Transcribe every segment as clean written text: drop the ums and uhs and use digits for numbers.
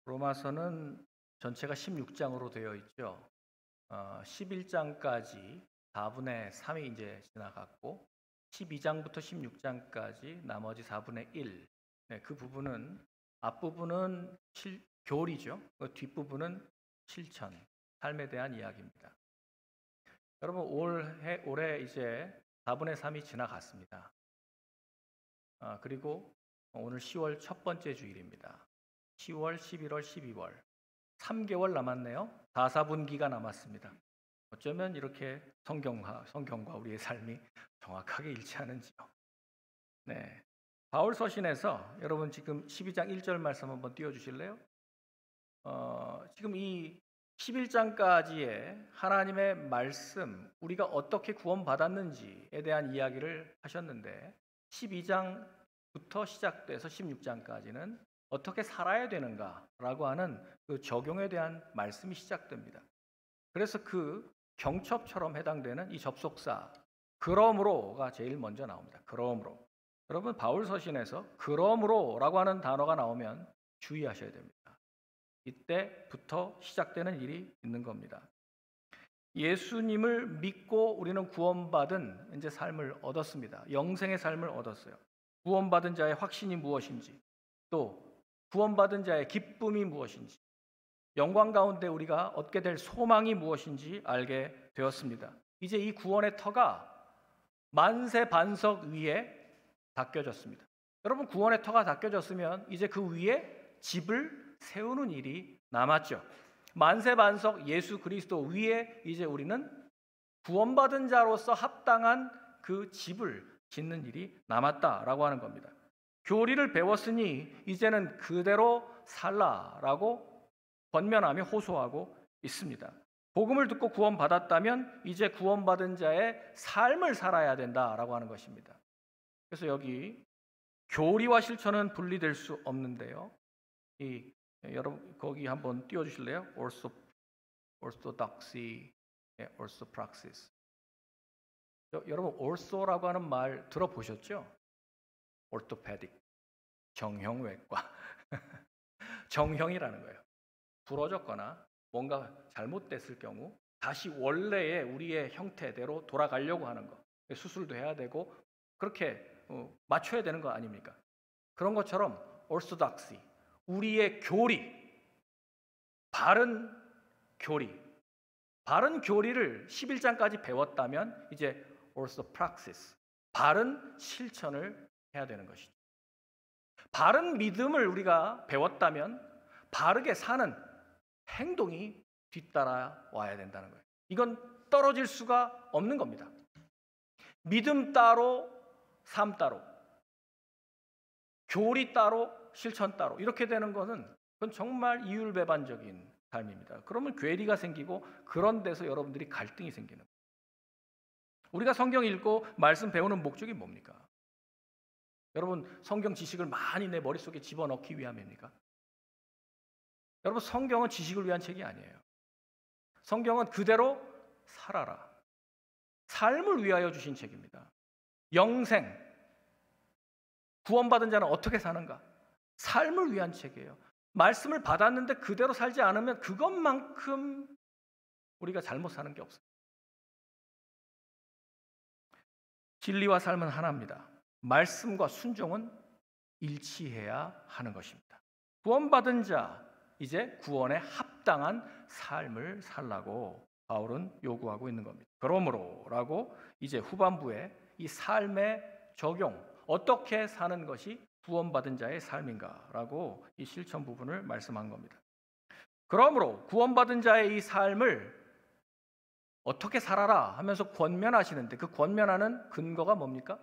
로마서는 전체가 16장으로 되어 있죠. 11장까지 4분의 3이 이제 지나갔고 12장부터 16장까지 나머지 4분의 1. 네, 그 부분은 앞부분은 교리죠. 그 뒷부분은 실천, 삶에 대한 이야기입니다. 여러분 올해 이제 4분의 3이 지나갔습니다. 그리고 오늘 10월 첫 번째 주일입니다. 10월, 11월, 12월 3개월 남았네요. 4분기가 남았습니다. 어쩌면 이렇게 성경과 우리의 삶이 정확하게 일치하는지요. 네, 바울 서신에서 여러분 지금 12장 1절 말씀 한번 띄워주실래요? 지금 이 11장까지의 하나님의 말씀, 우리가 어떻게 구원받았는지에 대한 이야기를 하셨는데 12장부터 시작돼서 16장까지는 어떻게 살아야 되는가라고 하는 그 적용에 대한 말씀이 시작됩니다. 그래서 그 경첩처럼 해당되는 이 접속사 그러므로가 제일 먼저 나옵니다. 그러므로. 여러분 바울 서신에서 그러므로라고 하는 단어가 나오면 주의하셔야 됩니다. 이때부터 시작되는 일이 있는 겁니다. 예수님을 믿고 우리는 구원받은 이제 삶을 얻었습니다. 영생의 삶을 얻었어요. 구원받은 자의 확신이 무엇인지, 또 구원받은 자의 기쁨이 무엇인지, 영광 가운데 우리가 얻게 될 소망이 무엇인지 알게 되었습니다. 이제 이 구원의 터가 만세 반석 위에 닦여졌습니다. 여러분 구원의 터가 닦여졌으면 이제 그 위에 집을 세우는 일이 남았죠. 만세 반석 예수 그리스도 위에 이제 우리는 구원받은 자로서 합당한 그 집을 짓는 일이 남았다라고 하는 겁니다. 교리를 배웠으니 이제는 그대로 살라라고 권면하며 호소하고 있습니다. 복음을 듣고 구원받았다면 이제 구원받은 자의 삶을 살아야 된다라고 하는 것입니다. 그래서 여기 교리와 실천은 분리될 수 없는데요. 여러분 거기 한번 띄워주실래요? orthodoxy, orthopraxis. 여러분 ortho라고 하는 말 들어보셨죠? orthopedic, 정형외과. 정형이라는 거예요. 부러졌거나 뭔가 잘못됐을 경우 다시 원래의 우리의 형태대로 돌아가려고 하는 거. 수술도 해야 되고 그렇게 맞춰야 되는 거 아닙니까? 그런 것처럼 orthodoxy, 우리의 교리, 바른 교리를 11장까지 배웠다면 이제 orthopraxis, 바른 실천을 해야 되는 것이죠. 바른 믿음을 우리가 배웠다면 바르게 사는 행동이 뒤따라와야 된다는 거예요. 이건 떨어질 수가 없는 겁니다. 믿음 따로 삶 따로, 교리 따로 실천 따로 이렇게 되는 것은 그건 정말 이율배반적인 삶입니다. 그러면 괴리가 생기고 그런 데서 여러분들이 갈등이 생기는 거예요. 우리가 성경 읽고 말씀 배우는 목적이 뭡니까? 여러분 성경 지식을 많이 내 머릿속에 집어넣기 위함입니까? 여러분 성경은 지식을 위한 책이 아니에요. 성경은 그대로 살아라. 삶을 위하여 주신 책입니다. 영생, 구원받은 자는 어떻게 사는가? 삶을 위한 책이에요. 말씀을 받았는데 그대로 살지 않으면 그것만큼 우리가 잘못 사는 게 없어요. 진리와 삶은 하나입니다. 말씀과 순종은 일치해야 하는 것입니다. 구원받은 자, 이제 구원에 합당한 삶을 살라고 바울은 요구하고 있는 겁니다. 그러므로라고 이제 후반부에 이 삶의 적용, 어떻게 사는 것이 구원받은 자의 삶인가라고 이 실천 부분을 말씀한 겁니다. 그러므로 구원받은 자의 이 삶을 어떻게 살아라 하면서 권면하시는데 그 권면하는 근거가 뭡니까?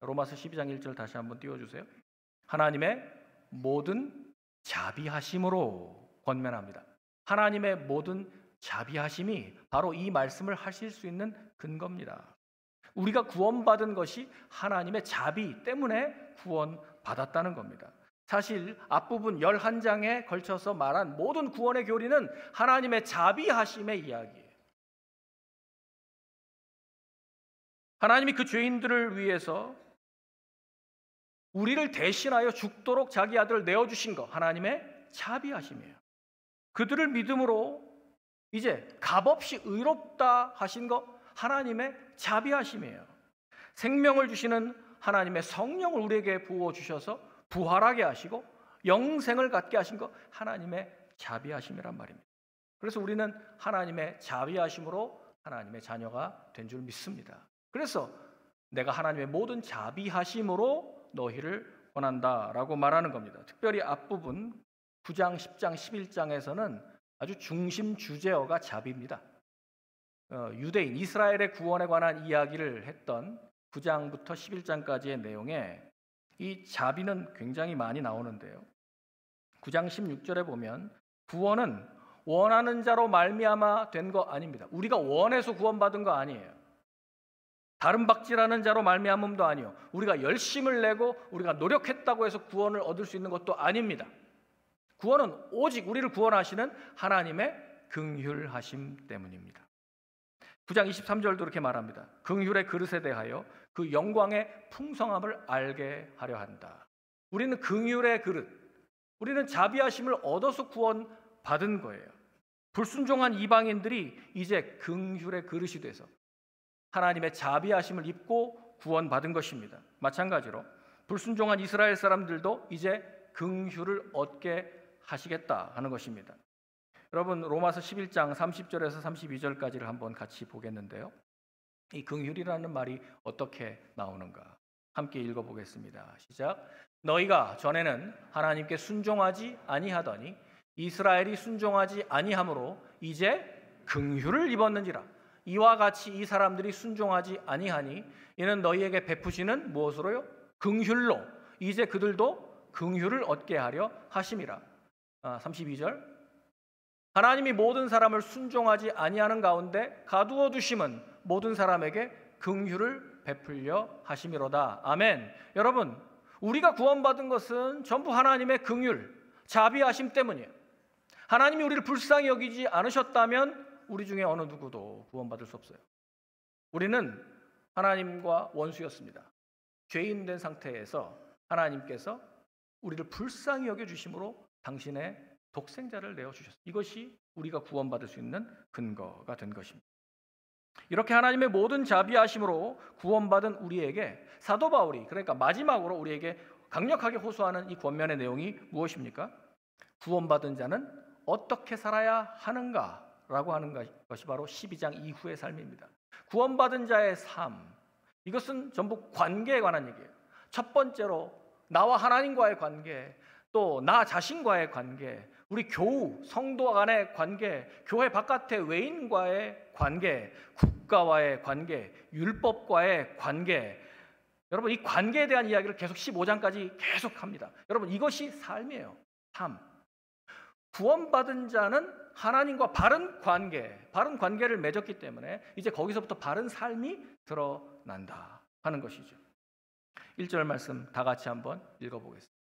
로마서 12장 1절 다시 한번 띄워주세요. 하나님의 모든 자비하심으로 권면합니다. 하나님의 모든 자비하심이 바로 이 말씀을 하실 수 있는 근거입니다. 우리가 구원받은 것이 하나님의 자비 때문에 구원받았다는 겁니다. 사실 앞부분 11장에 걸쳐서 말한 모든 구원의 교리는 하나님의 자비하심의 이야기예요. 하나님이 그 죄인들을 위해서 우리를 대신하여 죽도록 자기 아들을 내어주신 것, 하나님의 자비하심이에요. 그들을 믿음으로 이제 값없이 의롭다 하신 거 하나님의 자비하심이에요. 생명을 주시는 하나님의 성령을 우리에게 부어주셔서 부활하게 하시고 영생을 갖게 하신 거 하나님의 자비하심이란 말입니다. 그래서 우리는 하나님의 자비하심으로 하나님의 자녀가 된 줄 믿습니다. 그래서 내가 하나님의 모든 자비하심으로 너희를 권한다라고 말하는 겁니다. 특별히 앞부분 9장, 10장, 11장에서는 아주 중심 주제어가 자비입니다. 유대인, 이스라엘의 구원에 관한 이야기를 했던 9장부터 11장까지의 내용에 이 자비는 굉장히 많이 나오는데요. 9장 16절에 보면 구원은 원하는 자로 말미암아 된 거 아닙니다. 우리가 원해서 구원받은 거 아니에요. 다른 박질하는 자로 말미암음도 아니요. 우리가 열심을 내고 우리가 노력했다고 해서 구원을 얻을 수 있는 것도 아닙니다. 구원은 오직 우리를 구원하시는 하나님의 긍휼하심 때문입니다. 9장 23절도 이렇게 말합니다. 긍휼의 그릇에 대하여 그 영광의 풍성함을 알게 하려 한다. 우리는 긍휼의 그릇, 우리는 자비하심을 얻어서 구원받은 거예요. 불순종한 이방인들이 이제 긍휼의 그릇이 돼서 하나님의 자비하심을 입고 구원받은 것입니다. 마찬가지로 불순종한 이스라엘 사람들도 이제 긍휼을 얻게 하시겠다 하는 것입니다. 여러분 로마서 11장 30절에서 32절까지를 한번 같이 보겠는데요. 이 긍휼이라는 말이 어떻게 나오는가 함께 읽어보겠습니다. 시작. 너희가 전에는 하나님께 순종하지 아니하더니 이스라엘이 순종하지 아니하므로 이제 긍휼을 입었는지라. 이와 같이 이 사람들이 순종하지 아니하니 이는 너희에게 베푸시는 무엇으로요? 긍휼로. 이제 그들도 긍휼을 얻게 하려 하심이라. 32절. 하나님이 모든 사람을 순종하지 아니하는 가운데 가두어 두심은 모든 사람에게 긍휼을 베풀려 하심이로다. 아멘. 여러분, 우리가 구원받은 것은 전부 하나님의 긍휼, 자비하심 때문이에요. 하나님이 우리를 불쌍히 여기지 않으셨다면 우리 중에 어느 누구도 구원받을 수 없어요. 우리는 하나님과 원수였습니다. 죄인 된 상태에서 하나님께서 우리를 불쌍히 여겨주심으로 당신의 독생자를 내어주셨어요. 이것이 우리가 구원받을 수 있는 근거가 된 것입니다. 이렇게 하나님의 모든 자비하심으로 구원받은 우리에게 사도 바울이 그러니까 마지막으로 우리에게 강력하게 호소하는 이 권면의 내용이 무엇입니까? 구원받은 자는 어떻게 살아야 하는가라고 하는 것이 바로 12장 이후의 삶입니다. 구원받은 자의 삶, 이것은 전부 관계에 관한 얘기예요. 첫 번째로 나와 하나님과의 관계, 또 나 자신과의 관계, 우리 교우, 성도 간의 관계, 교회 바깥의 외인과의 관계, 국가와의 관계, 율법과의 관계. 여러분 이 관계에 대한 이야기를 계속 15장까지 계속 합니다. 여러분 이것이 삶이에요. 삶. 구원받은 자는 하나님과 바른 관계를 맺었기 때문에 이제 거기서부터 바른 삶이 드러난다 하는 것이죠. 1절 말씀 다 같이 한번 읽어보겠습니다.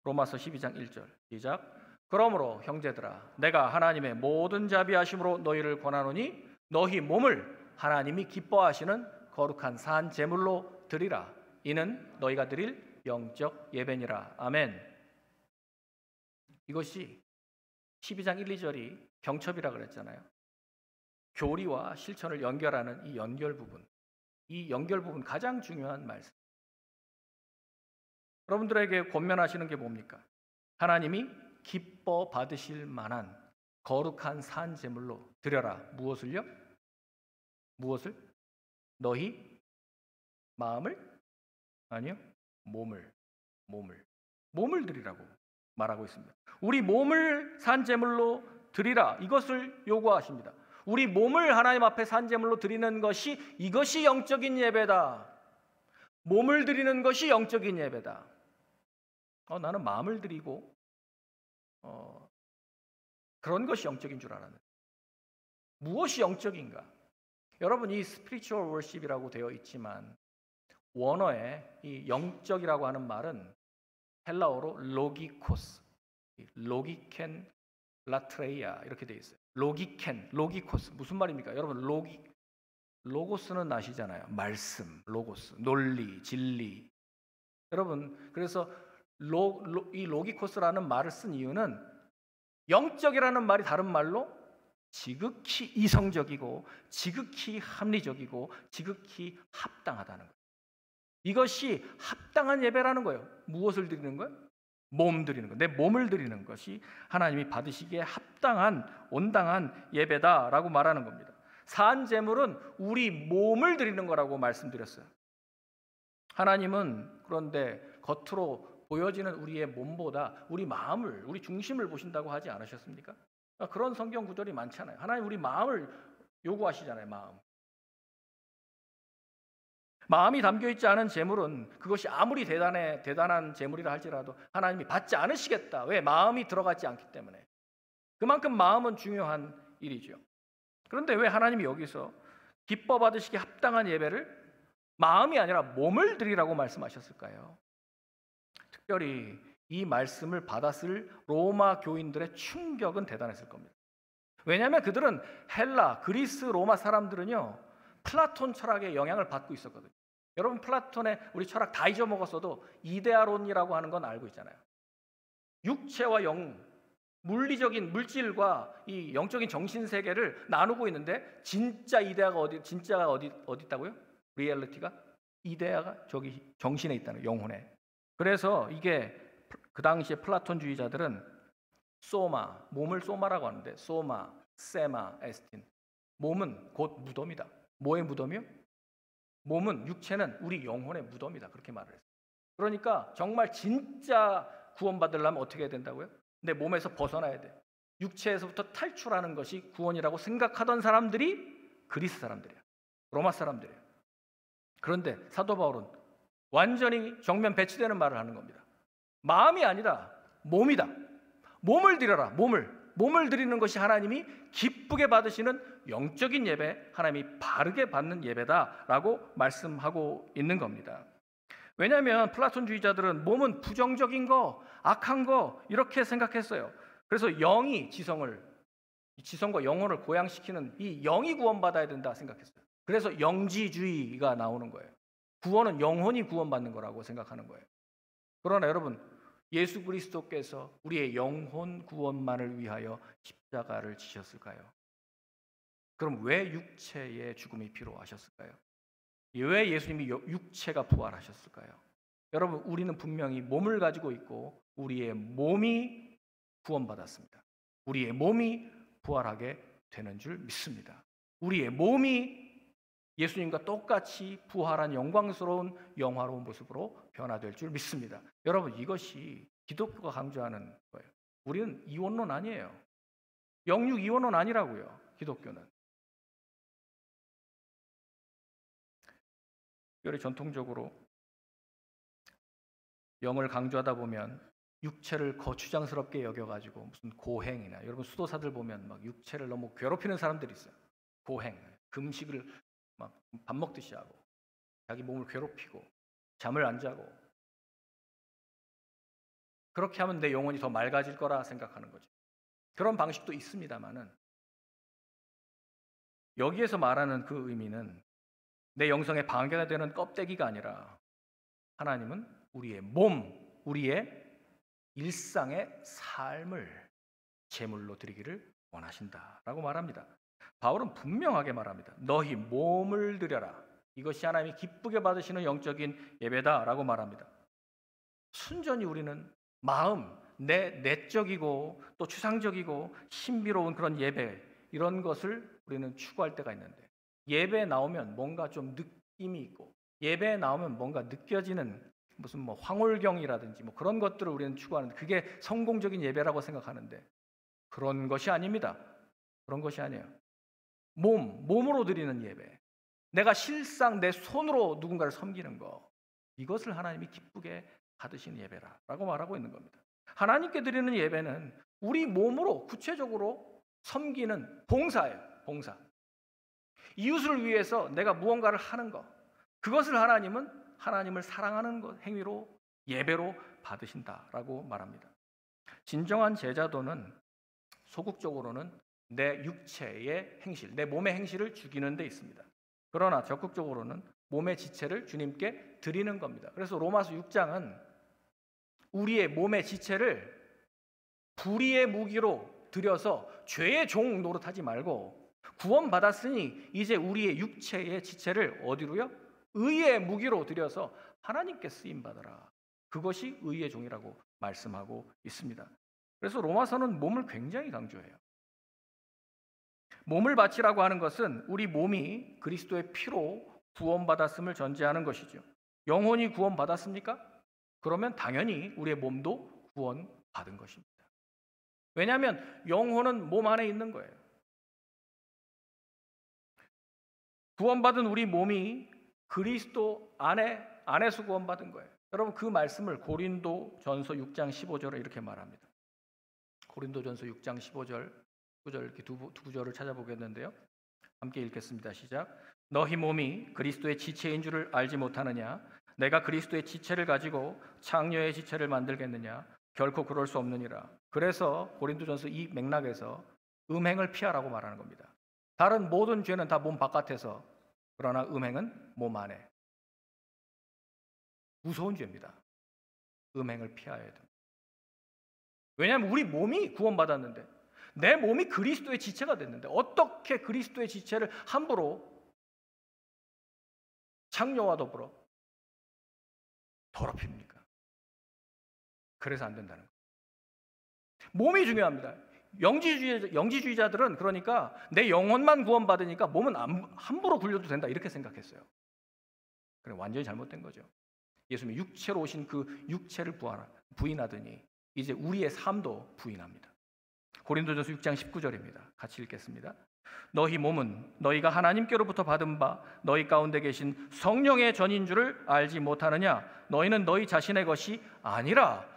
로마서 12장 1절 시작. 그러므로 형제들아 내가 하나님의 모든 자비하심으로 너희를 권하노니 너희 몸을 하나님이 기뻐하시는 거룩한 산 제물로 드리라. 이는 너희가 드릴 영적 예배니라. 아멘. 이것이 12장 1, 2절이 병첩이라 그랬잖아요. 교리와 실천을 연결하는 이 연결 부분 가장 중요한 말씀. 여러분들에게 권면하시는 게 뭡니까? 하나님이 기뻐 받으실 만한 거룩한 산 제물로 드려라. 무엇을요? 무엇을? 너희 마음을? 아니요. 몸을 드리라고 말하고 있습니다. 우리 몸을 산 제물로 드리라. 이것을 요구하십니다. 우리 몸을 하나님 앞에 산 제물로 드리는 것이 이것이 영적인 예배다. 몸을 드리는 것이 영적인 예배다. 나는 마음을 드리고 그런 것이 영적인 줄 알았는데 무엇이 영적인가? 여러분 이 스피리추얼 월십이라고 되어 있지만 원어에 이 영적이라고 하는 말은 헬라어로 로기코스, 로기켄 라트레이아 이렇게 되어 있어요. 로기코스 무슨 말입니까? 여러분 로고스는 아시잖아요. 말씀, 로고스, 논리, 진리. 여러분 그래서 이 로기코스라는 말을 쓴 이유는 영적이라는 말이 다른 말로 지극히 이성적이고 지극히 합리적이고 지극히 합당하다는 거예요. 이것이 합당한 예배라는 거예요. 무엇을 드리는 거예요? 몸 드리는 거. 내 몸을 드리는 것이 하나님이 받으시기에 합당한 온당한 예배다라고 말하는 겁니다. 산 제물은 우리 몸을 드리는 거라고 말씀드렸어요. 하나님은 그런데 겉으로 보여지는 우리의 몸보다 우리 마음을, 우리 중심을 보신다고 하지 않으셨습니까? 그런 성경 구절이 많잖아요. 하나님 우리 마음을 요구하시잖아요. 마음이 담겨있지 않은 재물은 그것이 아무리 대단한 재물이라 할지라도 하나님이 받지 않으시겠다. 왜? 마음이 들어가지 않기 때문에. 그만큼 마음은 중요한 일이죠. 그런데 왜 하나님이 여기서 기뻐 받으시기 합당한 예배를 마음이 아니라 몸을 드리라고 말씀하셨을까요? 특별히 이 말씀을 받았을 로마 교인들의 충격은 대단했을 겁니다. 왜냐하면 그들은 헬라, 그리스, 로마 사람들은요 플라톤 철학의 영향을 받고 있었거든요. 여러분 플라톤의 우리 철학 다 잊어먹었어도 이데아론이라고 하는 건 알고 있잖아요. 육체와 영, 물리적인 물질과 이 영적인 정신 세계를 나누고 있는데 진짜가 어디 있다고요? 리얼리티가 이데아가 저기 정신에 있다는 영혼에. 그래서 이게 그 당시에 플라톤주의자들은 소마, 몸을 소마라고 하는데 소마, 세마, 에스틴. 몸은 곧 무덤이다. 뭐의 무덤이요? 몸은 육체는 우리 영혼의 무덤이다. 그렇게 말을 했어요. 그러니까 정말 진짜 구원받으려면 어떻게 해야 된다고요? 내 몸에서 벗어나야 돼. 육체에서부터 탈출하는 것이 구원이라고 생각하던 사람들이 그리스 사람들이야. 로마 사람들이야. 그런데 사도 바울은 완전히 정면 배치되는 말을 하는 겁니다. 마음이 아니라 몸이다. 몸을 드려라. 몸을 드리는 것이 하나님이 기쁘게 받으시는 영적인 예배, 하나님이 바르게 받는 예배다라고 말씀하고 있는 겁니다. 왜냐하면 플라톤주의자들은 몸은 부정적인 거, 악한 거 이렇게 생각했어요. 그래서 영이 지성과 영혼을 고양시키는 이 영이 구원받아야 된다 생각했어요. 그래서 영지주의가 나오는 거예요. 구원은 영혼이 구원받는 거라고 생각하는 거예요. 그러나 여러분, 예수 그리스도께서 우리의 영혼 구원만을 위하여 십자가를 지셨을까요? 그럼 왜 육체의 죽음이 필요하셨을까요? 왜 예수님이 육체가 부활하셨을까요? 여러분, 우리는 분명히 몸을 가지고 있고 우리의 몸이 구원받았습니다. 우리의 몸이 부활하게 되는 줄 믿습니다. 우리의 몸이 예수님과 똑같이 부활한 영광스러운 영화로운 모습으로 변화될 줄 믿습니다. 여러분, 이것이 기독교가 강조하는 거예요. 우리는 이원론 아니에요. 영육 이원론 아니라고요. 기독교는. 특별히 전통적으로 영을 강조하다 보면 육체를 거추장스럽게 여겨가지고 무슨 고행이나 여러분 수도사들 보면 막 육체를 너무 괴롭히는 사람들이 있어요. 고행, 금식을 막 밥 먹듯이 하고 자기 몸을 괴롭히고 잠을 안 자고 그렇게 하면 내 영혼이 더 맑아질 거라 생각하는 거죠. 그런 방식도 있습니다만은 여기에서 말하는 그 의미는 내 영성에 방해가 되는 껍데기가 아니라 하나님은 우리의 몸, 우리의 일상의 삶을 제물로 드리기를 원하신다라고 말합니다. 바울은 분명하게 말합니다. 너희 몸을 드려라. 이것이 하나님이 기쁘게 받으시는 영적인 예배다라고 말합니다. 순전히 우리는 마음, 내적이고 또 추상적이고 신비로운 그런 예배 이런 것을 우리는 추구할 때가 있는데 예배에 나오면 뭔가 좀 느낌이 있고 예배에 나오면 뭔가 느껴지는 무슨 뭐 황홀경이라든지 뭐 그런 것들을 우리는 추구하는데 그게 성공적인 예배라고 생각하는데 그런 것이 아닙니다. 그런 것이 아니에요. 몸으로 드리는 예배. 내가 실상 내 손으로 누군가를 섬기는 거. 이것을 하나님이 기쁘게 받으시는 예배라고 말하고 있는 겁니다. 하나님께 드리는 예배는 우리 몸으로 구체적으로 섬기는 봉사예요. 봉사. 이웃을 위해서 내가 무언가를 하는 것. 그것을 하나님은 하나님을 사랑하는 것, 행위로 예배로 받으신다라고 말합니다. 진정한 제자도는 소극적으로는 내 육체의 행실, 내 몸의 행실을 죽이는 데 있습니다. 그러나 적극적으로는 몸의 지체를 주님께 드리는 겁니다. 그래서 로마서 6장은 우리의 몸의 지체를 불의의 무기로 들여서 죄의 종 노릇하지 말고 구원받았으니 이제 우리의 육체의 지체를 어디로요? 의의 무기로 들여서 하나님께 쓰임받아라. 그것이 의의 종이라고 말씀하고 있습니다. 그래서 로마서는 몸을 굉장히 강조해요. 몸을 바치라고 하는 것은 우리 몸이 그리스도의 피로 구원받았음을 전제하는 것이죠. 영혼이 구원받았습니까? 그러면 당연히 우리의 몸도 구원받은 것입니다. 왜냐하면 영혼은 몸 안에 있는 거예요. 구원받은 우리 몸이 그리스도 안에서 구원받은 거예요. 여러분 그 말씀을 고린도전서 6장 15절에 이렇게 말합니다. 고린도전서 6장 15절, 9절 이렇게 두 구절을 찾아보겠는데요. 함께 읽겠습니다. 시작. 너희 몸이 그리스도의 지체인 줄을 알지 못하느냐? 내가 그리스도의 지체를 가지고 창녀의 지체를 만들겠느냐? 결코 그럴 수 없느니라. 그래서 고린도전서 이 맥락에서 음행을 피하라고 말하는 겁니다. 다른 모든 죄는 다 몸 바깥에서, 그러나 음행은 몸 안에. 무서운 죄입니다. 음행을 피해야 됩니다. 왜냐하면 우리 몸이 구원받았는데, 내 몸이 그리스도의 지체가 됐는데 어떻게 그리스도의 지체를 함부로 창녀와 더불어 더럽힙니까? 그래서 안 된다는 거예요. 몸이 중요합니다. 영지주의자들은 그러니까 내 영혼만 구원받으니까 몸은 함부로 굴려도 된다 이렇게 생각했어요. 그래 완전히 잘못된 거죠. 예수님이 육체로 오신 그 육체를 부인하더니 이제 우리의 삶도 부인합니다. 고린도전서 6장 19절입니다. 같이 읽겠습니다. 너희 몸은 너희가 하나님께로부터 받은 바 너희 가운데 계신 성령의 전인 줄을 알지 못하느냐? 너희는 너희 자신의 것이 아니라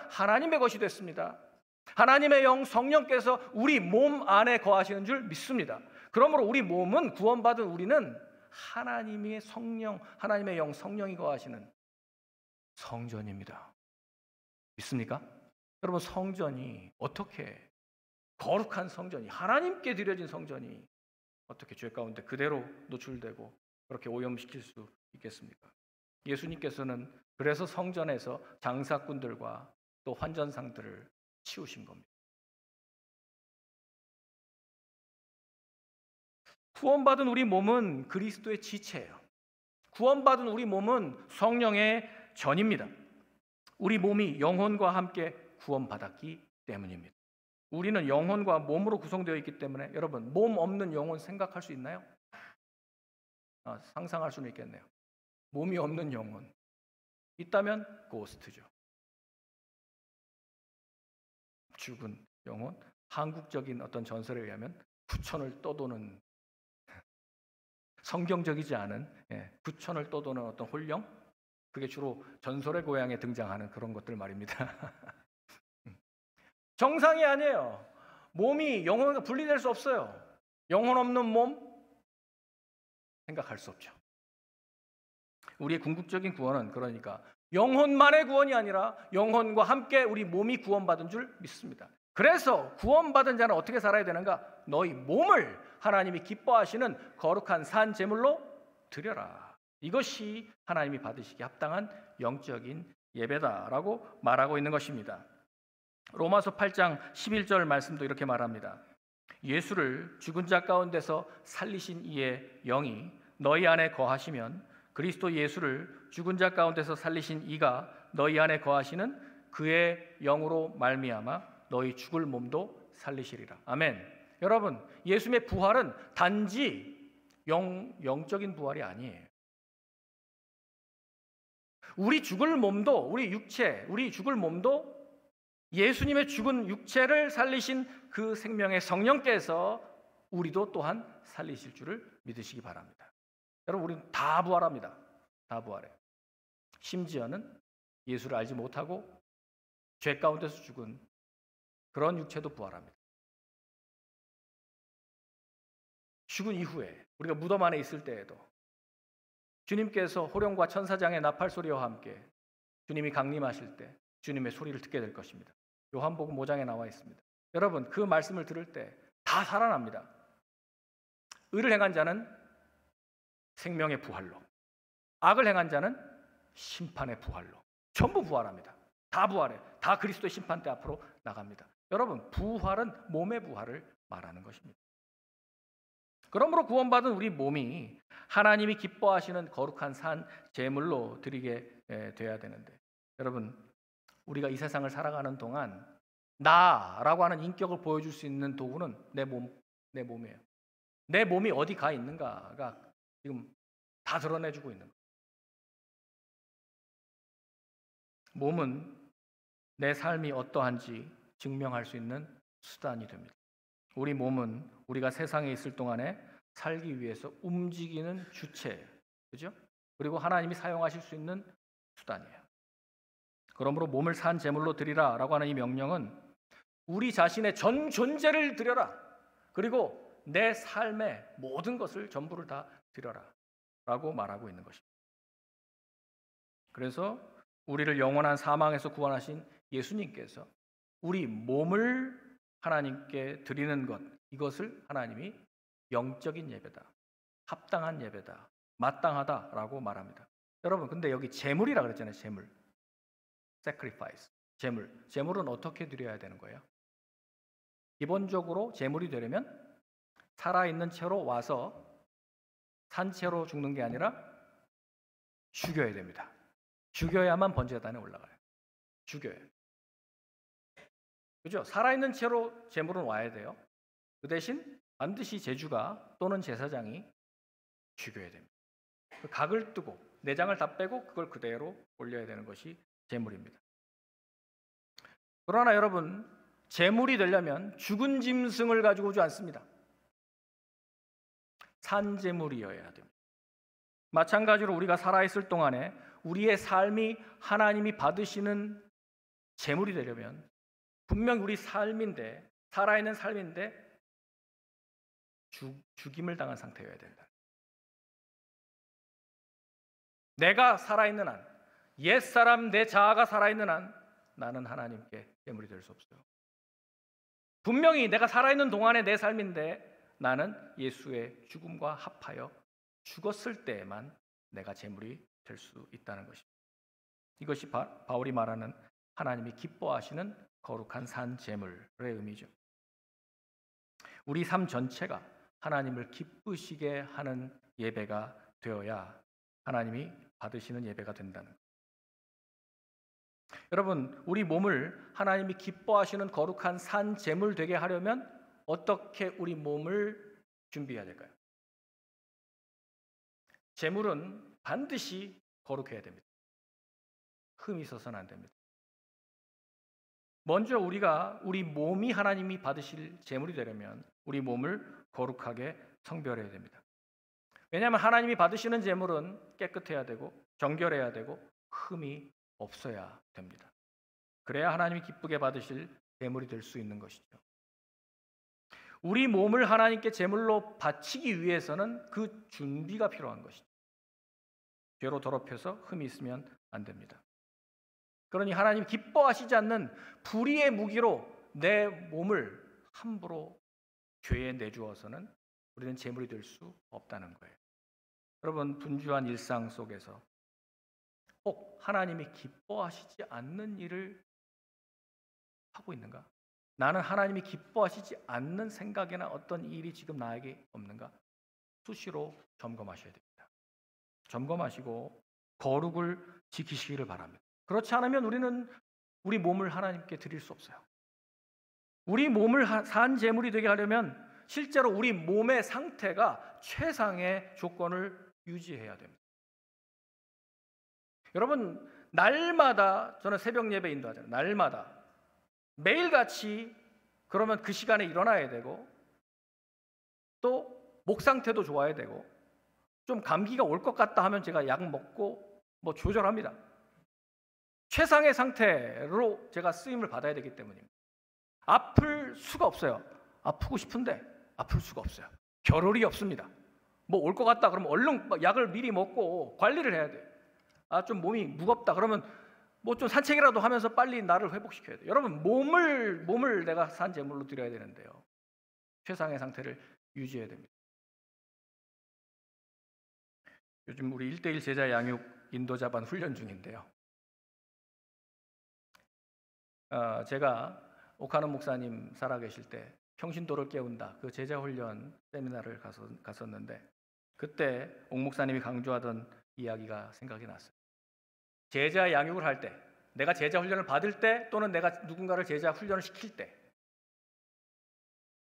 하나님의 것이 됐습니다. 하나님의 영 성령께서 우리 몸 안에 거하시는 줄 믿습니다. 그러므로 우리 몸은 구원받은 우리는 하나님의 성령, 하나님의 영 성령이 거하시는 성전입니다. 믿습니까? 여러분 성전이 어떻게 거룩한 성전이 하나님께 드려진 성전이 어떻게 죄 가운데 그대로 노출되고 그렇게 오염시킬 수 있겠습니까? 예수님께서는 그래서 성전에서 장사꾼들과 또 환전상들을 치우신 겁니다. 구원받은 우리 몸은 그리스도의 지체예요. 구원받은 우리 몸은 성령의 전입니다. 우리 몸이 영혼과 함께 구원받았기 때문입니다. 우리는 영혼과 몸으로 구성되어 있기 때문에 여러분 몸 없는 영혼 생각할 수 있나요? 상상할 수는 있겠네요. 몸이 없는 영혼 있다면 고스트죠. 죽은 영혼, 한국적인 어떤 전설에 의하면 부천을 떠도는 성경적이지 않은 부천을 떠도는 어떤 홀령, 그게 주로 전설의 고향에 등장하는 그런 것들 말입니다. 정상이 아니에요. 몸이 영혼과 분리될 수 없어요. 영혼 없는 몸 생각할 수 없죠. 우리의 궁극적인 구원은 그러니까 영혼만의 구원이 아니라 영혼과 함께 우리 몸이 구원받은 줄 믿습니다. 그래서 구원받은 자는 어떻게 살아야 되는가? 너희 몸을 하나님이 기뻐하시는 거룩한 산 제물로 드려라. 이것이 하나님이 받으시기에 합당한 영적인 예배다라고 말하고 있는 것입니다. 로마서 8장 11절 말씀도 이렇게 말합니다. 예수를 죽은 자 가운데서 살리신 이의 영이 너희 안에 거하시면 그리스도 예수를 죽은 자 가운데서 살리신 이가 너희 안에 거하시는 그의 영으로 말미암아 너희 죽을 몸도 살리시리라. 아멘. 여러분, 예수님의 부활은 단지 영적인 부활이 아니에요. 우리 죽을 몸도, 우리 죽을 몸도 예수님의 죽은 육체를 살리신 그 생명의 성령께서 우리도 또한 살리실 줄을 믿으시기 바랍니다. 여러분, 우리는 다 부활합니다. 다 부활해요. 심지어는 예수를 알지 못하고 죄 가운데서 죽은 그런 육체도 부활합니다. 죽은 이후에 우리가 무덤 안에 있을 때에도 주님께서 호령과 천사장의 나팔 소리와 함께 주님이 강림하실 때 주님의 소리를 듣게 될 것입니다. 요한복음 5장에 나와 있습니다. 여러분 그 말씀을 들을 때 다 살아납니다. 의를 행한 자는 생명의 부활로, 악을 행한 자는 심판의 부활로, 전부 부활합니다. 다 부활해. 다 그리스도의 심판대 앞으로 나갑니다. 여러분, 부활은 몸의 부활을 말하는 것입니다. 그러므로 구원받은 우리 몸이 하나님이 기뻐하시는 거룩한 산 제물로 드리게 돼야 되는데, 여러분, 우리가 이 세상을 살아가는 동안 나라고 하는 인격을 보여줄 수 있는 도구는 내 몸이에요. 내 몸이 어디 가 있는가가 지금 다 드러내주고 있는 거예요. 몸은 내 삶이 어떠한지 증명할 수 있는 수단이 됩니다. 우리 몸은 우리가 세상에 있을 동안에 살기 위해서 움직이는 주체예요. 그죠? 그리고 하나님이 사용하실 수 있는 수단이에요. 그러므로 몸을 산 제물로 드리라라고 하는 이 명령은 우리 자신의 전 존재를 드려라. 그리고 내 삶의 모든 것을 전부를 다 드려라 라고 말하고 있는 것입니다. 그래서 우리를 영원한 사망에서 구원하신 예수님께서 우리 몸을 하나님께 드리는 것, 이것을 하나님이 영적인 예배다, 합당한 예배다, 마땅하다라고 말합니다. 여러분, 근데 여기 제물이라 그랬잖아요. 제물, sacrifice, 제물은 어떻게 드려야 되는 거예요? 기본적으로 제물이 되려면 살아있는 채로 와서 산채로 죽는 게 아니라 죽여야 됩니다. 죽여야만 번제단에 올라가요. 죽여요. 그죠? 살아있는 채로 제물은 와야 돼요. 그 대신 반드시 제주가 또는 제사장이 죽여야 됩니다. 그 각을 뜨고 내장을 다 빼고 그걸 그대로 올려야 되는 것이 제물입니다. 그러나 여러분, 제물이 되려면 죽은 짐승을 가지고 오지 않습니다. 산제물이어야 됩니다. 마찬가지로 우리가 살아있을 동안에 우리의 삶이 하나님이 받으시는 제물이 되려면 분명 우리 삶인데, 살아있는 삶인데 죽임을 당한 상태여야 된다. 내가 살아있는 한, 옛사람 내 자아가 살아있는 한 나는 하나님께 제물이 될 수 없어요. 분명히 내가 살아있는 동안의 내 삶인데 나는 예수의 죽음과 합하여 죽었을 때에만 내가 제물이 될 수 있다는 것입니다. 이것이 바울이 말하는 하나님이 기뻐하시는 거룩한 산 제물의 의미죠. 우리 삶 전체가 하나님을 기쁘시게 하는 예배가 되어야 하나님이 받으시는 예배가 된다는 것. 여러분, 우리 몸을 하나님이 기뻐하시는 거룩한 산 제물 되게 하려면 어떻게 우리 몸을 준비해야 될까요? 제물은 반드시 거룩해야 됩니다. 흠이 있어서는 안 됩니다. 먼저 우리 몸이 하나님이 받으실 제물이 되려면 우리 몸을 거룩하게 성별해야 됩니다. 왜냐하면 하나님이 받으시는 제물은 깨끗해야 되고 정결해야 되고 흠이 없어야 됩니다. 그래야 하나님이 기쁘게 받으실 제물이 될 수 있는 것이죠. 우리 몸을 하나님께 제물로 바치기 위해서는 그 준비가 필요한 것이죠. 죄로 더럽혀서 흠이 있으면 안 됩니다. 그러니 하나님 기뻐하시지 않는 불의의 무기로 내 몸을 함부로 죄에 내주어서는 우리는 제물이 될 수 없다는 거예요. 여러분, 분주한 일상 속에서 혹 하나님이 기뻐하시지 않는 일을 하고 있는가? 나는 하나님이 기뻐하시지 않는 생각이나 어떤 일이 지금 나에게 없는가? 수시로 점검하셔야 됩니다. 점검하시고 거룩을 지키시기를 바랍니다. 그렇지 않으면 우리는 우리 몸을 하나님께 드릴 수 없어요. 우리 몸을 산 제물이 되게 하려면 실제로 우리 몸의 상태가 최상의 조건을 유지해야 됩니다. 여러분, 날마다 저는 새벽 예배 인도하잖아요. 날마다 매일같이 그러면 그 시간에 일어나야 되고 또 목 상태도 좋아야 되고 좀 감기가 올 것 같다 하면 제가 약 먹고 뭐 조절합니다. 최상의 상태로 제가 쓰임을 받아야 되기 때문입니다. 아플 수가 없어요. 아프고 싶은데 아플 수가 없어요. 겨를이 없습니다. 뭐 올 것 같다 그러면 얼른 약을 미리 먹고 관리를 해야 돼요. 좀 몸이 무겁다 그러면 뭐 좀 산책이라도 하면서 빨리 나를 회복시켜야 돼요. 여러분, 몸을 내가 산 제물로 드려야 되는데요. 최상의 상태를 유지해야 됩니다. 요즘 우리 1:1 제자 양육 인도자반 훈련 중인데요. 제가 오카노 목사님 살아계실 때 평신도를 깨운다 그 제자훈련 세미나를 갔었는데 그때 옥 목사님이 강조하던 이야기가 생각이 났어요. 제자 양육을 할 때, 내가 제자 훈련을 받을 때 또는 내가 누군가를 제자 훈련을 시킬 때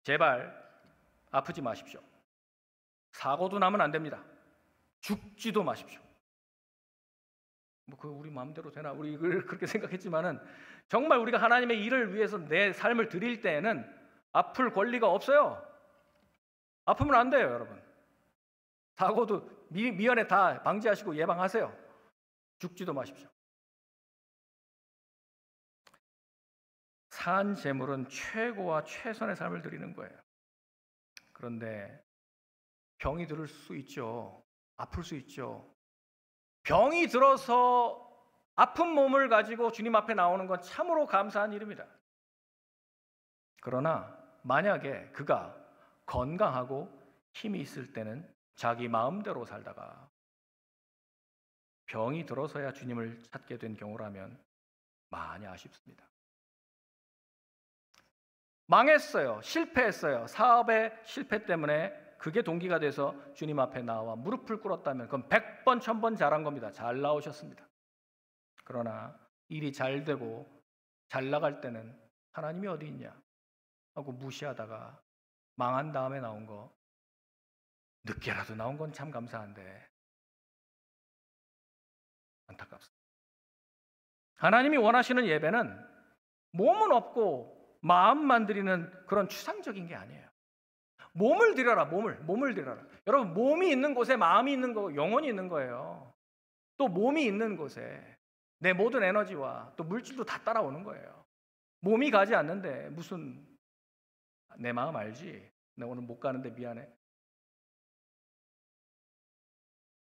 제발 아프지 마십시오. 사고도 나면 안 됩니다. 죽지도 마십시오. 그 우리 마음대로 되나? 우리 이걸 그렇게 생각했지만은 정말 우리가 하나님의 일을 위해서 내 삶을 드릴 때에는 아플 권리가 없어요. 아프면 안 돼요, 여러분. 사고도 미연에 다 방지하시고 예방하세요. 죽지도 마십시오. 산 제물은 최고와 최선의 삶을 드리는 거예요. 그런데 병이 들 수 있죠. 아플 수 있죠. 병이 들어서 아픈 몸을 가지고 주님 앞에 나오는 건 참으로 감사한 일입니다. 그러나 만약에 그가 건강하고 힘이 있을 때는 자기 마음대로 살다가 병이 들어서야 주님을 찾게 된 경우라면 많이 아쉽습니다. 망했어요. 실패했어요. 사업의 실패 때문에 그게 동기가 돼서 주님 앞에 나와 무릎을 꿇었다면 그건 100번, 1000번 잘한 겁니다. 잘 나오셨습니다. 그러나 일이 잘 되고 잘 나갈 때는 하나님이 어디 있냐 하고 무시하다가 망한 다음에 나온 거 늦게라도 나온 건 참 감사한데 안타깝습니다. 하나님이 원하시는 예배는 몸은 없고 마음만 드리는 그런 추상적인 게 아니에요. 몸을 드려라, 몸을 드려라. 여러분, 몸이 있는 곳에 마음이 있는 거, 영혼이 있는 거예요. 또 몸이 있는 곳에 내 모든 에너지와 또 물질도 다 따라오는 거예요. 몸이 가지 않는데 무슨 내 마음 알지? 나 오늘 못 가는데 미안해.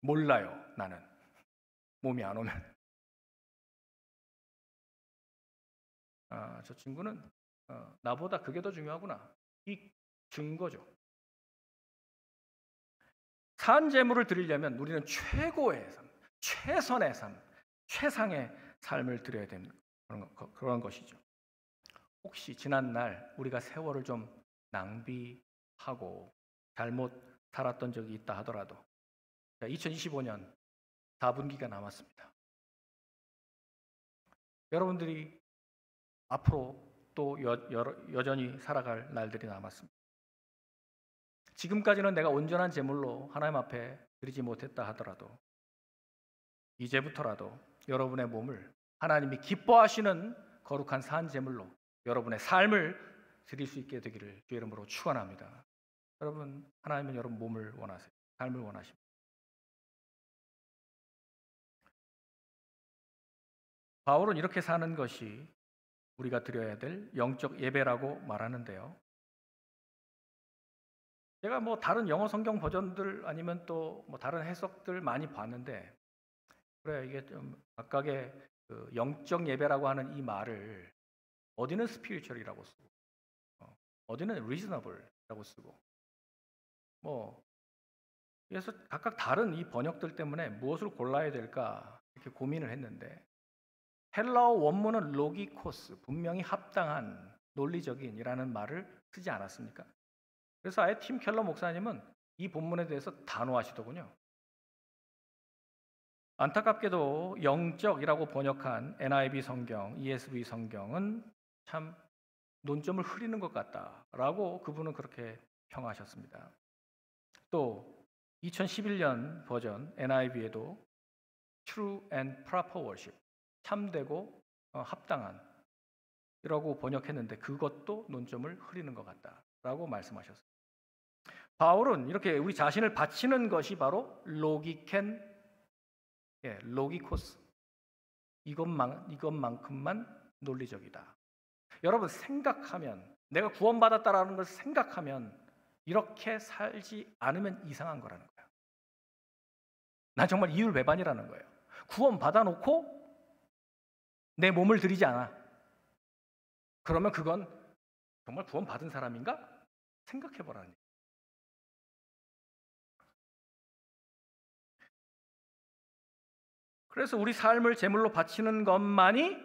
몰라요, 나는. 몸이 안 오면. 저 친구는 나보다 그게 더 중요하구나. 이 증거죠. 산 제물을 드리려면 우리는 최고의 삶, 최선의 삶, 최상의 삶을 드려야 되는 그런 것이죠. 혹시 지난날 우리가 세월을 좀 낭비하고 잘못 살았던 적이 있다 하더라도 2025년 4분기가 남았습니다. 여러분들이 앞으로 또 여전히 살아갈 날들이 남았습니다. 지금까지는 내가 온전한 제물로 하나님 앞에 드리지 못했다 하더라도 이제부터라도 여러분의 몸을 하나님이 기뻐하시는 거룩한 산 제물로 여러분의 삶을 드릴 수 있게 되기를 주의 이름으로 축원합니다. 여러분, 하나님은 여러분 몸을 원하세요. 삶을 원하십니다. 바울은 이렇게 사는 것이 우리가 드려야 될 영적 예배라고 말하는데요. 제가 다른 영어 성경 버전들 아니면 또 다른 해석들 많이 봤는데 그래 이게 좀 각각의 그 영적 예배라고 하는 이 말을 어디는 spiritual이라고 쓰고 어디는 reasonable이라고 쓰고 그래서 각각 다른 이 번역들 때문에 무엇을 골라야 될까 이렇게 고민을 했는데 헬라어 원문은 로기코스, 분명히 합당한, 논리적인이라는 말을 쓰지 않았습니까? 그래서 아예 팀 켈러 목사님은 이 본문에 대해서 단호하시더군요. 안타깝게도 영적이라고 번역한 NIV 성경, ESV 성경은 참 논점을 흐리는 것 같다라고 그분은 그렇게 평하셨습니다. 또 2011년 버전 NIV에도 True and Proper Worship, 참되고 합당한 이라고 번역했는데 그것도 논점을 흐리는 것 같다라고 말씀하셨습니다. 바울은 이렇게 우리 자신을 바치는 것이 바로 로기코스 이것만큼만 논리적이다. 여러분 생각하면 내가 구원받았다라는 걸 생각하면 이렇게 살지 않으면 이상한 거라는 거예요. 난 정말 이율배반이라는 거예요. 구원받아놓고 내 몸을 드리지 않아. 그러면 그건 정말 구원받은 사람인가? 생각해보라는 얘기예요. 그래서 우리 삶을 제물로 바치는 것만이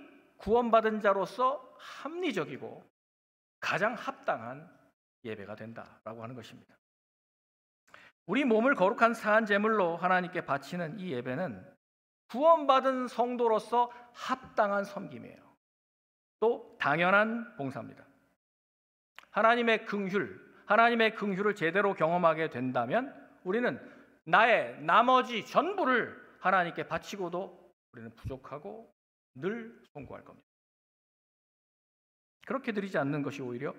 구원받은 자로서 합리적이고 가장 합당한 예배가 된다라고 하는 것입니다. 우리 몸을 거룩한 산 제물로 하나님께 바치는 이 예배는 구원받은 성도로서 합당한 섬김이에요. 또 당연한 봉사입니다. 하나님의 긍휼을 제대로 경험하게 된다면 우리는 나의 나머지 전부를 하나님께 바치고도 우리는 부족하고 늘 송구할 겁니다. 그렇게 드리지 않는 것이 오히려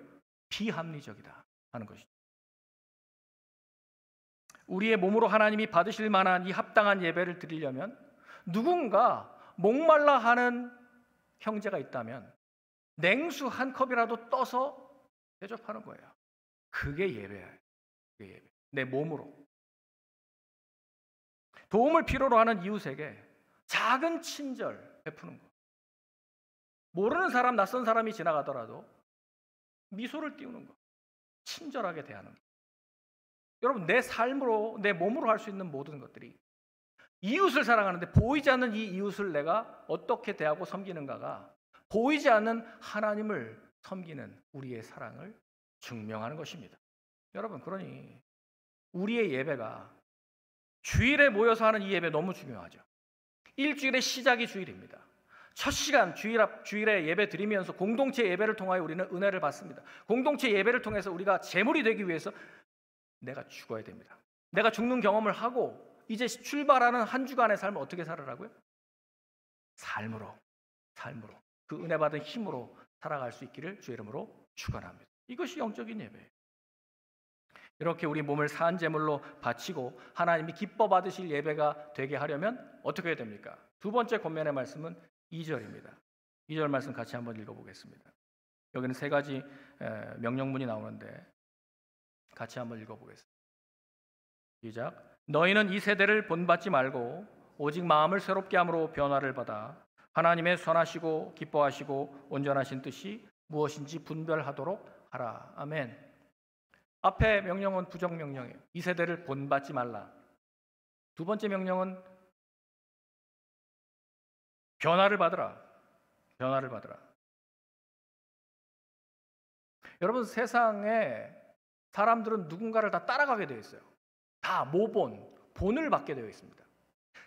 비합리적이다 하는 것이죠. 우리의 몸으로 하나님이 받으실 만한 이 합당한 예배를 드리려면 누군가 목말라 하는 형제가 있다면 냉수 한 컵이라도 떠서 대접하는 거예요. 그게 예배예요. 그게 예배. 내 몸으로. 도움을 필요로 하는 이웃에게 작은 친절 베푸는 거. 모르는 사람, 낯선 사람이 지나가더라도 미소를 띄우는 거. 친절하게 대하는 거. 여러분, 내 삶으로, 내 몸으로 할 수 있는 모든 것들이 이웃을 사랑하는데 보이지 않는 이 이웃을 내가 어떻게 대하고 섬기는가가 보이지 않는 하나님을 섬기는 우리의 사랑을 증명하는 것입니다. 여러분, 그러니 우리의 예배가 주일에 모여서 하는 이 예배 너무 중요하죠. 일주일의 시작이 주일입니다. 첫 시간 주일에 예배 드리면서 공동체 예배를 통하여 우리는 은혜를 받습니다. 공동체 예배를 통해서 우리가 제물이 되기 위해서 내가 죽어야 됩니다. 내가 죽는 경험을 하고 이제 출발하는 한 주간의 삶을 어떻게 살아라고요? 삶으로 그 은혜 받은 힘으로 살아갈 수 있기를 주의 이름으로 축원합니다. 이것이 영적인 예배예요. 이렇게 우리 몸을 산 제물로 바치고 하나님이 기뻐 받으실 예배가 되게 하려면 어떻게 해야 됩니까? 두 번째 권면의 말씀은 2절입니다. 2절 말씀 같이 한번 읽어보겠습니다. 여기는 세 가지 명령문이 나오는데 같이 한번 읽어보겠습니다. 시작. 너희는 이 세대를 본받지 말고 오직 마음을 새롭게 함으로 변화를 받아 하나님의 선하시고 기뻐하시고 온전하신 뜻이 무엇인지 분별하도록 하라. 아멘. 앞에 명령은 부정 명령이에요. 이 세대를 본받지 말라. 두 번째 명령은 변화를 받으라. 변화를 받으라. 여러분, 세상에 사람들은 누군가를 다 따라가게 되어 있어요. 다 본을 받게 되어 있습니다.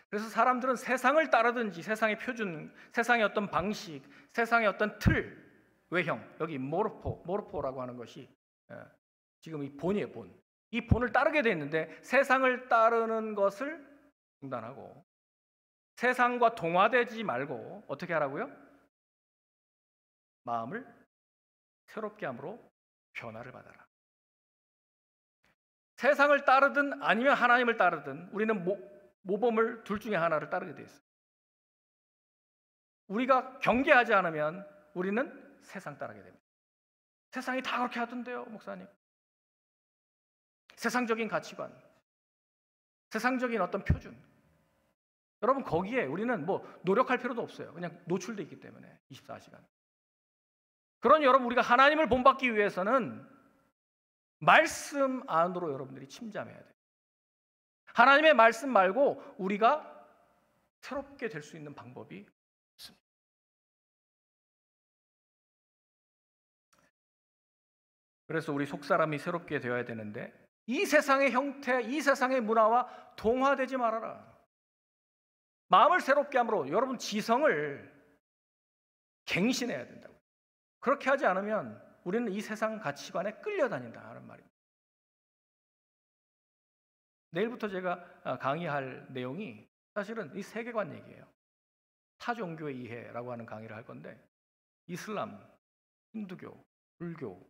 그래서 사람들은 세상을 따르든지 세상의 표준, 세상의 어떤 방식, 세상의 어떤 틀, 외형, 여기 모르포라고 하는 것이 지금 이 본이에요. 이 본을 따르게 되어 있는데 세상을 따르는 것을 중단하고 세상과 동화되지 말고 어떻게 하라고요? 마음을 새롭게 함으로 변화를 받아라. 세상을 따르든 아니면 하나님을 따르든 우리는 모범을 둘 중에 하나를 따르게 돼 있어요. 우리가 경계하지 않으면 우리는 세상 따르게 됩니다. 세상이 다 그렇게 하던데요, 목사님. 세상적인 가치관, 세상적인 어떤 표준. 여러분, 거기에 우리는 노력할 필요도 없어요. 그냥 노출되어 있기 때문에 24시간. 그러니 여러분, 우리가 하나님을 본받기 위해서는 말씀 안으로 여러분들이 침잠해야 돼요. 하나님의 말씀 말고 우리가 새롭게 될 수 있는 방법이 없습니다. 그래서 우리 속사람이 새롭게 되어야 되는데 이 세상의 형태, 이 세상의 문화와 동화되지 말아라. 마음을 새롭게 함으로 여러분 지성을 갱신해야 된다고. 그렇게 하지 않으면 우리는 이 세상 가치관에 끌려다닌다 하는 말입니다. 내일부터 제가 강의할 내용이 사실은 이 세계관 얘기예요. 타종교의 이해라고 하는 강의를 할 건데 이슬람, 힌두교, 불교.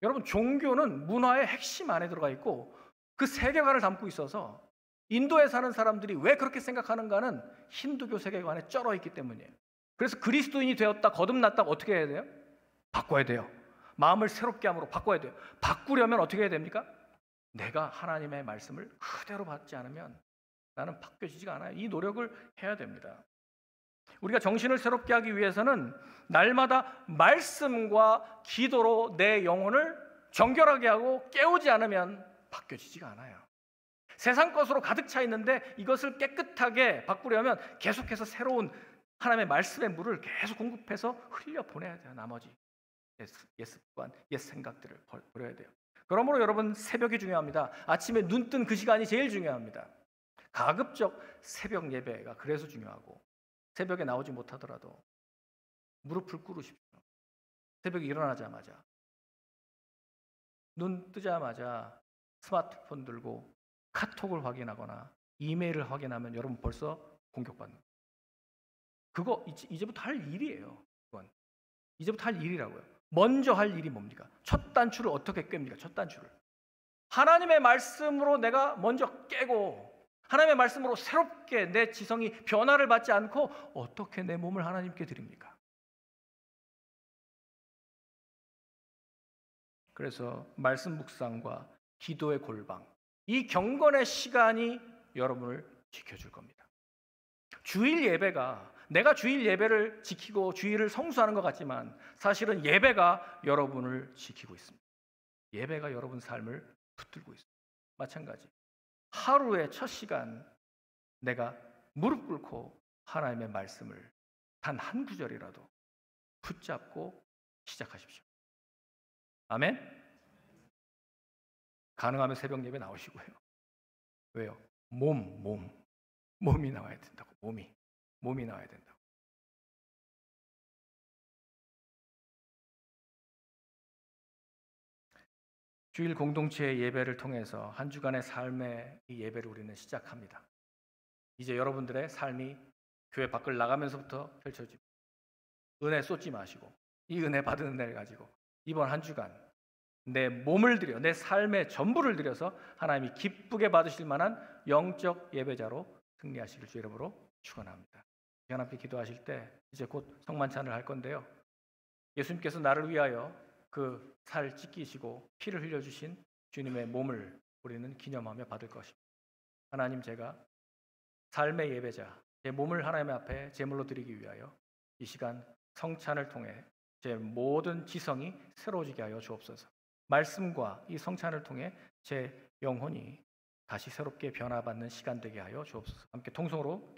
여러분, 종교는 문화의 핵심 안에 들어가 있고 그 세계관을 담고 있어서 인도에 사는 사람들이 왜 그렇게 생각하는가는 힌두교 세계관에 쩔어 있기 때문이에요. 그래서 그리스도인이 되었다, 거듭났다고 어떻게 해야 돼요? 바꿔야 돼요. 마음을 새롭게 함으로 바꿔야 돼요. 바꾸려면 어떻게 해야 됩니까? 내가 하나님의 말씀을 그대로 받지 않으면 나는 바뀌어지지가 않아요. 이 노력을 해야 됩니다. 우리가 정신을 새롭게 하기 위해서는 날마다 말씀과 기도로 내 영혼을 정결하게 하고 깨우지 않으면 바뀌어지지가 않아요. 세상 것으로 가득 차 있는데 이것을 깨끗하게 바꾸려면 계속해서 새로운 하나님의 말씀의 물을 계속 공급해서 흘려 보내야 돼요. 나머지 옛 습관, 옛 생각들을 버려야 돼요. 그러므로 여러분, 새벽이 중요합니다. 아침에 눈 뜬 그 시간이 제일 중요합니다. 가급적 새벽 예배가 그래서 중요하고, 새벽에 나오지 못하더라도 무릎을 꿇으십시오. 새벽에 일어나자마자, 눈 뜨자마자 스마트폰 들고 카톡을 확인하거나 이메일을 확인하면 여러분 벌써 공격받는 거예요. 그거 이제부터 할 일이에요. 그건 이제부터 할 일이라고요. 먼저 할 일이 뭡니까? 첫 단추를 어떻게 꿰입니까? 첫 단추를 하나님의 말씀으로 내가 먼저 깨고, 하나님의 말씀으로 새롭게 내 지성이 변화를 받지 않고 어떻게 내 몸을 하나님께 드립니까? 그래서 말씀 묵상과 기도의 골방, 이 경건의 시간이 여러분을 지켜줄 겁니다. 주일 예배가, 내가 주일 예배를 지키고 주일을 성수하는 것 같지만 사실은 예배가 여러분을 지키고 있습니다. 예배가 여러분 삶을 붙들고 있습니다. 마찬가지, 하루의 첫 시간 내가 무릎 꿇고 하나님의 말씀을 단 한 구절이라도 붙잡고 시작하십시오. 아멘. 가능하면 새벽 예배 나오시고요. 왜요? 몸이 나와야 된다고. 몸이 나와야 된다고. 주일 공동체 예배를 통해서 한 주간의 삶의 이 예배를 우리는 시작합니다. 이제 여러분들의 삶이 교회 밖을 나가면서부터 펼쳐집니다. 은혜 쏟지 마시고, 이 은혜 받은 은혜를 가지고 이번 한 주간 내 몸을 들여, 내 삶의 전부를 들여서 하나님이 기쁘게 받으실 만한 영적 예배자로 승리하시길 주 이름으로 축원합니다. 하나님께 기도하실 때 이제 곧 성만찬을 할 건데요. 예수님께서 나를 위하여 그 살 찢기시고 피를 흘려주신 주님의 몸을 우리는 기념하며 받을 것입니다. 하나님, 제가 삶의 예배자, 제 몸을 하나님 앞에 제물로 드리기 위하여 이 시간 성찬을 통해 제 모든 지성이 새로워지게 하여 주옵소서. 말씀과 이 성찬을 통해 제 영혼이 다시 새롭게 변화받는 시간 되게 하여 주옵소서. 함께 통성으로